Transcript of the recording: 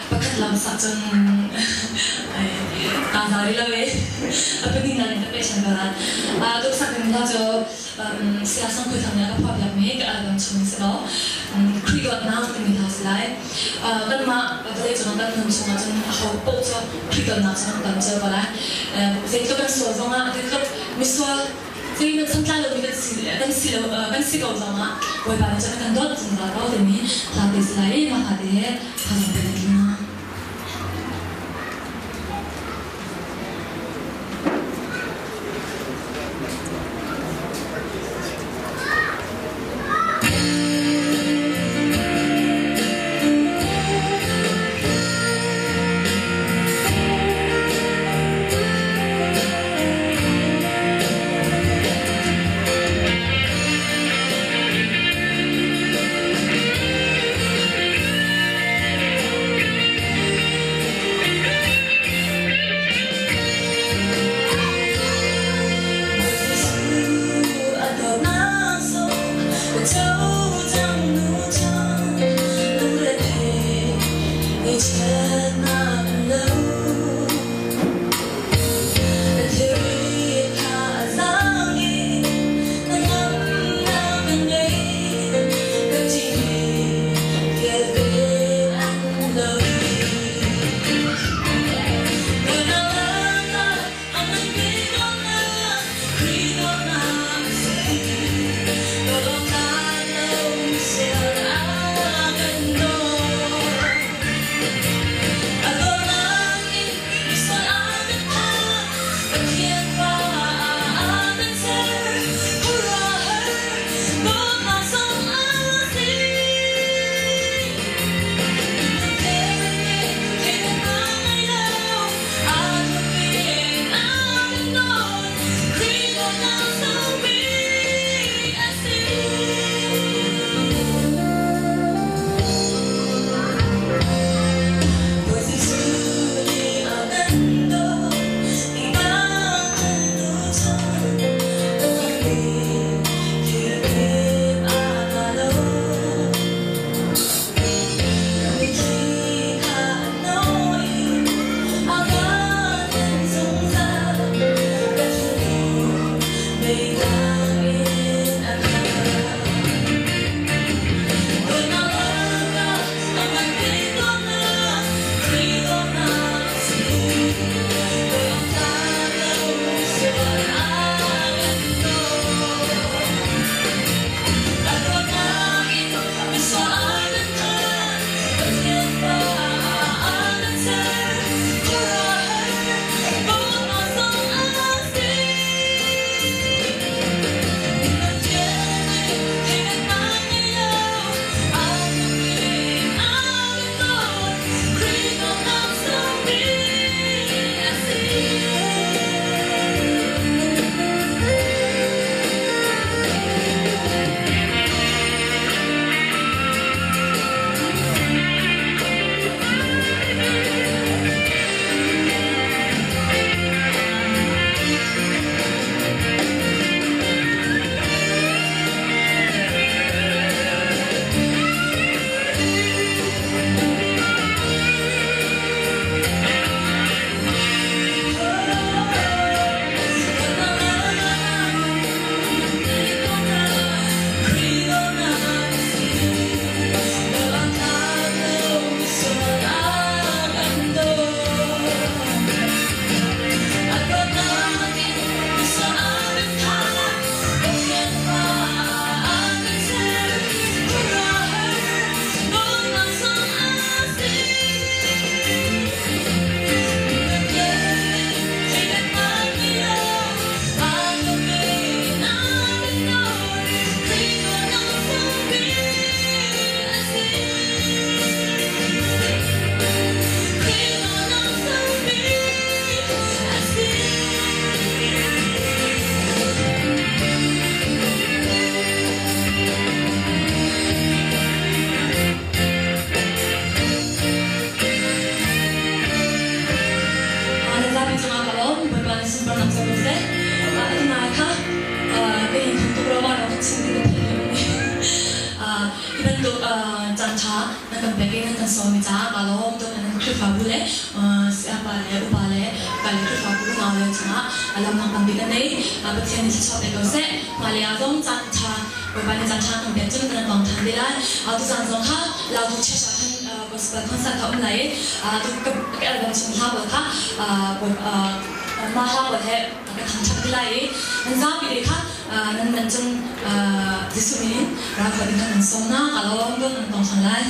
pakat lam sakjun tazari lawe apni nan ta pesan barat dok sakni la jo siasang ko thamna ka problem me ka alam chung sino krigot na ni thas lai kan ma badle jong kan nun chung jong ho po jo krigot na chung kan jo bala ze to kan so zonga de to miswa Jadi macam kalau kita kan silo sama, boleh baca kan dot jumlah kau demi latih selain maka dia harus bagaimana. kan bagi nan kan so mi cha ka lo to nan khri fa bu le sia pa le u pa le ka le khri fa bu na le cha alam na kan bi kan nei ba thian ni cha de ko se ma le a dong chan cha ko ba ni chan cha kan be chen kan bang than de lai a tu chan zong kha la tu che sa than gospel concert ka lai a tu ka album chim ha ba kha ma ha ba he ka thang chak de lai nan za bi de kha nan nan chen disu min ra ko de kan som na ka lo dong kan tong chan lai